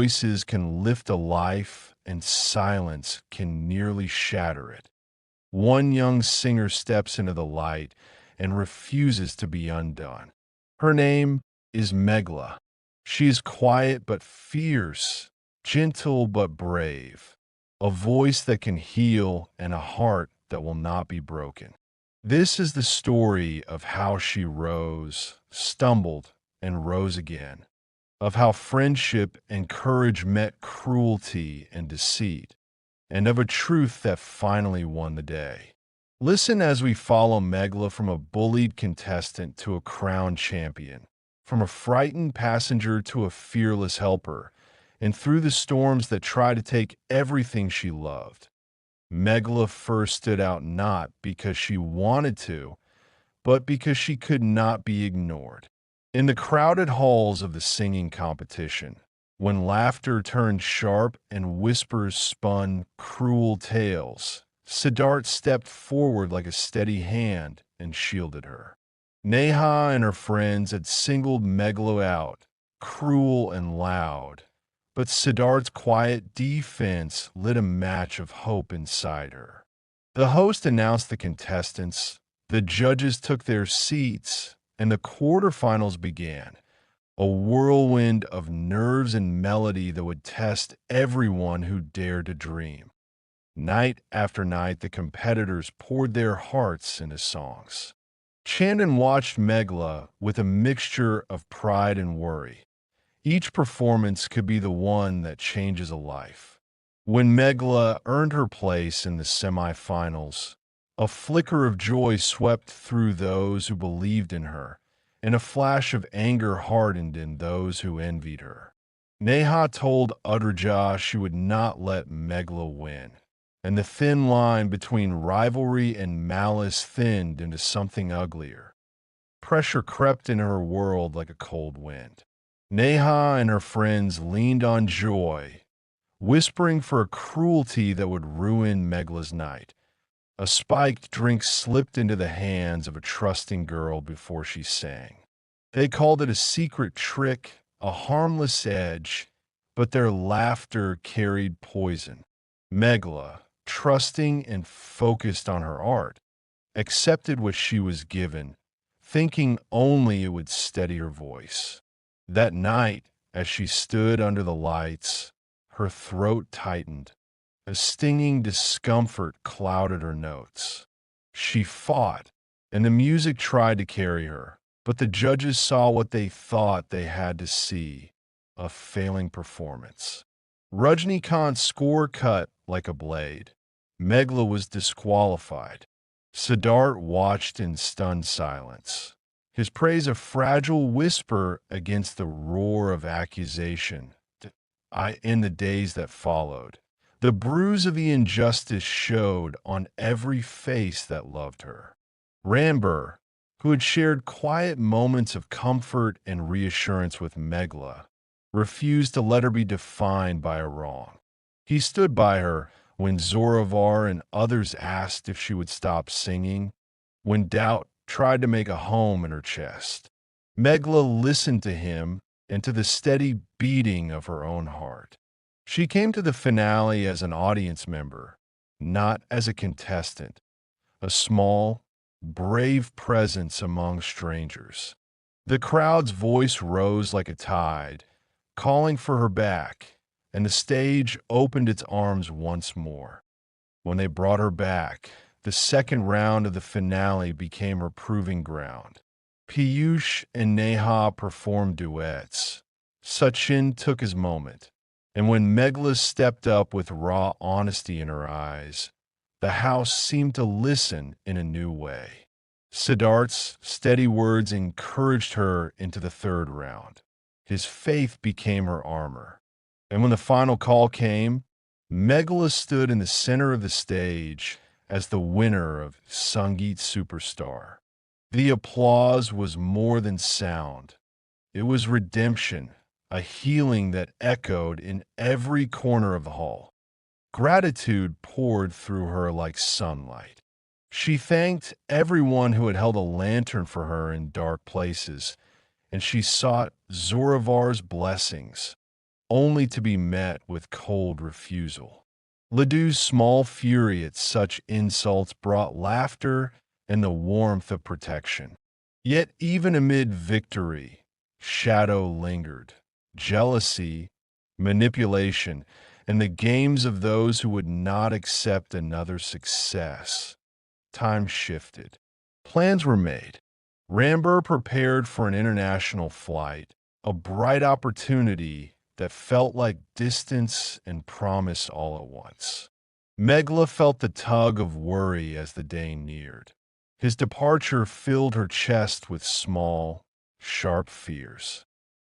voices can lift a life and silence can nearly shatter it. One young singer steps into the light and refuses to be undone. Her name is Meghla. She is quiet but fierce, gentle but brave, a voice that can heal and a heart that will not be broken. This is the story of how she rose, stumbled, and rose again, of how friendship and courage met cruelty and deceit, and of a truth that finally won the day. Listen as we follow Meghla from a bullied contestant to a crowned champion, from a frightened passenger to a fearless helper, and through the storms that try to take everything she loved. Meghla first stood out not because she wanted to, but because she could not be ignored. In the crowded halls of the singing competition, when laughter turned sharp and whispers spun cruel tales, Siddharth stepped forward like a steady hand and shielded her. Neha and her friends had singled Meghla out, cruel and loud, but Siddharth's quiet defense lit a match of hope inside her. The host announced the contestants, the judges took their seats, and the quarterfinals began, a whirlwind of nerves and melody that would test everyone who dared to dream. Night after night, the competitors poured their hearts into songs. Chandon watched Meghla with a mixture of pride and worry. Each performance could be the one that changes a life. When Meghla earned her place in the semifinals, a flicker of joy swept through those who believed in her, and a flash of anger hardened in those who envied her. Neha told Adrija she would not let Meghla win, and the thin line between rivalry and malice thinned into something uglier. Pressure crept into her world like a cold wind. Neha and her friends leaned on joy, whispering for a cruelty that would ruin Meghla's night. A spiked drink slipped into the hands of a trusting girl before she sang. They called it a secret trick, a harmless edge, but their laughter carried poison. Meghla, trusting and focused on her art, accepted what she was given, thinking only it would steady her voice. That night, as she stood under the lights, her throat tightened. A stinging discomfort clouded her notes. She fought, and the music tried to carry her, but the judges saw what they thought they had to see, a failing performance. Rajnikant's score cut like a blade. Meghla was disqualified. Siddharth watched in stunned silence, his praise a fragile whisper against the roar of accusation. In the days that followed, the bruise of the injustice showed on every face that loved her. Ranbir, who had shared quiet moments of comfort and reassurance with Meghla, refused to let her be defined by a wrong. He stood by her when Zoravar and others asked if she would stop singing, when doubt tried to make a home in her chest. Meghla listened to him and to the steady beating of her own heart. She came to the finale as an audience member, not as a contestant, a small, brave presence among strangers. The crowd's voice rose like a tide, calling for her back, and the stage opened its arms once more. When they brought her back, the second round of the finale became her proving ground. Piyush and Neha performed duets. Sachin took his moment, and when Meghla stepped up with raw honesty in her eyes, the house seemed to listen in a new way. Siddharth's steady words encouraged her into the third round. His faith became her armor. And when the final call came, Meghla stood in the center of the stage as the winner of Sangeet Superstar. The applause was more than sound. It was redemption, a healing that echoed in every corner of the hall. Gratitude poured through her like sunlight. She thanked everyone who had held a lantern for her in dark places, and she sought Zoravar's blessings. only to be met with cold refusal. Ledoux's small fury at such insults brought laughter and the warmth of protection. Yet even amid victory, shadow lingered. Jealousy, manipulation, and the games of those who would not accept another success. Time shifted. Plans were made. Ranbir prepared for an international flight, a bright opportunity that felt like distance and promise all at once. Meghla felt the tug of worry as the day neared. His departure filled her chest with small, sharp fears.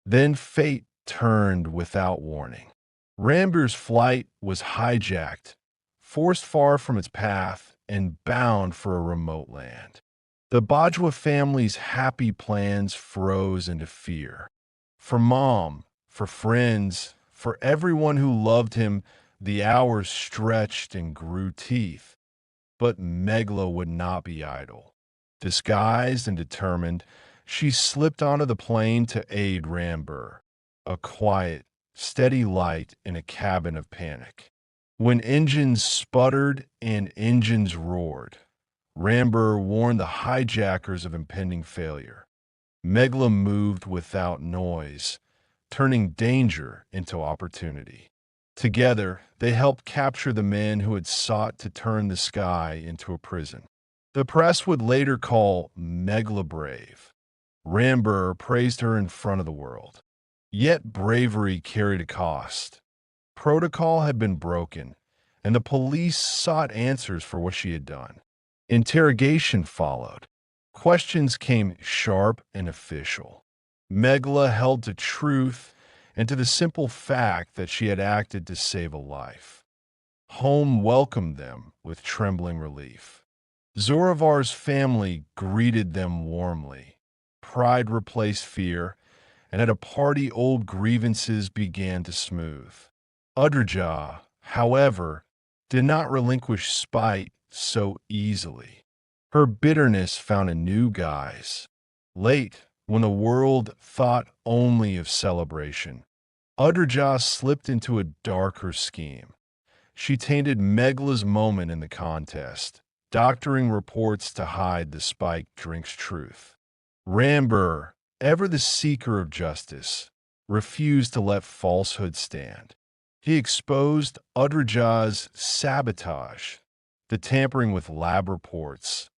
Then fate turned without warning. Ranbir's flight was hijacked, forced far from its path, and bound for a remote land. The Bajwa family's happy plans froze into fear. For Mom, for friends, for everyone who loved him, the hours stretched and grew teeth. But Meghla would not be idle. Disguised and determined, she slipped onto the plane to aid Ranbir, a quiet, steady light in a cabin of panic. When engines sputtered and engines roared, Ranbir warned the hijackers of impending failure. Meghla moved without noise, turning danger into opportunity. Together, they helped capture the men who had sought to turn the sky into a prison. The press would later call Meghla brave. Ranbir praised her in front of the world. Yet bravery carried a cost. Protocol had been broken, and the police sought answers for what she had done. Interrogation followed. Questions came sharp and official. Meghla held to truth and to the simple fact that she had acted to save a life. Home welcomed them with trembling relief. Zoravar's family greeted them warmly. Pride replaced fear, and at a party old grievances began to smooth. Adrija, however, did not relinquish spite so easily. Her bitterness found a new guise. Late, when the world thought only of celebration, Adrija slipped into a darker scheme. She tainted Megla's moment in the contest, doctoring reports to hide the spiked drink's truth. Ranbir, ever the seeker of justice, refused to let falsehood stand. He exposed Adrija's sabotage, the tampering with lab reports,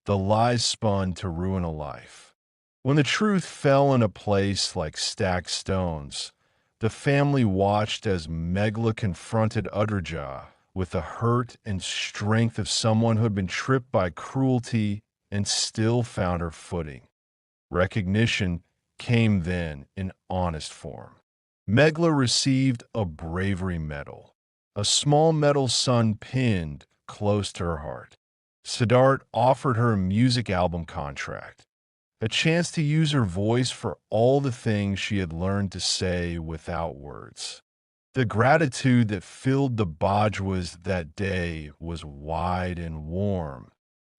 the lies spun to ruin a life. When the truth fell in a place like stacked stones, the family watched as Meghla confronted Adrija with the hurt and strength of someone who had been tripped by cruelty and still found her footing. Recognition came then in honest form. Meghla received a bravery medal, a small metal sun pinned close to her heart. Siddharth offered her a music album contract, a chance to use her voice for all the things she had learned to say without words. The gratitude that filled the Bajwas that day was wide and warm,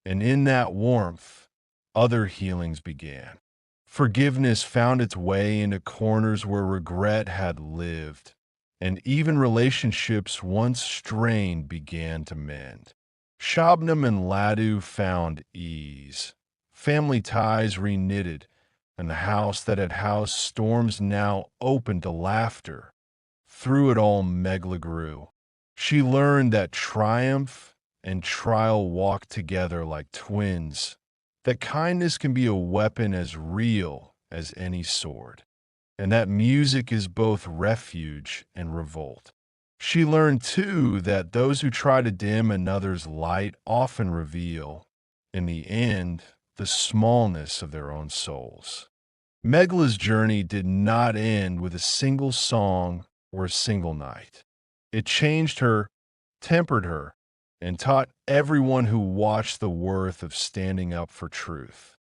and in that warmth, other healings began. Forgiveness found its way into corners where regret had lived, and even relationships once strained began to mend. Shabnam and Laddu found ease. Family ties reknitted, and the house that had housed storms now opened to laughter. Through it all, Meghla grew. She learned that triumph and trial walk together like twins, that kindness can be a weapon as real as any sword, and that music is both refuge and revolt. She learned, too, that those who try to dim another's light often reveal, in the end, the smallness of their own souls. Meghla's journey did not end with a single song or a single night. It changed her, tempered her, and taught everyone who watched the worth of standing up for truth.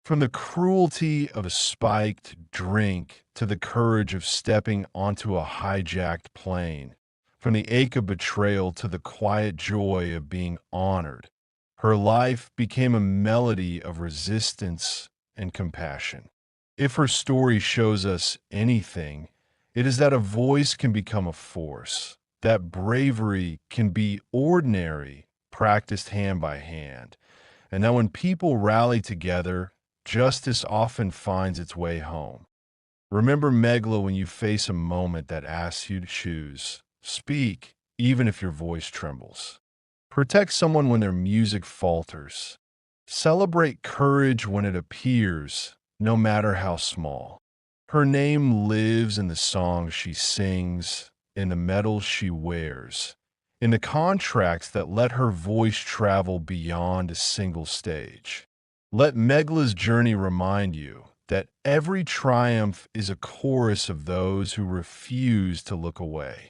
From the cruelty of a spiked drink to the courage of stepping onto a hijacked plane, from the ache of betrayal to the quiet joy of being honored, her life became a melody of resistance and compassion. If her story shows us anything, It is that a voice can become a force, that bravery can be ordinary, practiced hand by hand, and that when people rally together, justice often finds its way home. Remember Meghla when you face a moment that asks you to choose. Speak, even if your voice trembles. Protect someone when their music falters. Celebrate courage when it appears, no matter how small. Her name lives in the songs she sings, in the medals she wears, in the contracts that let her voice travel beyond a single stage. Let Megla's journey remind you that every triumph is a chorus of those who refuse to look away.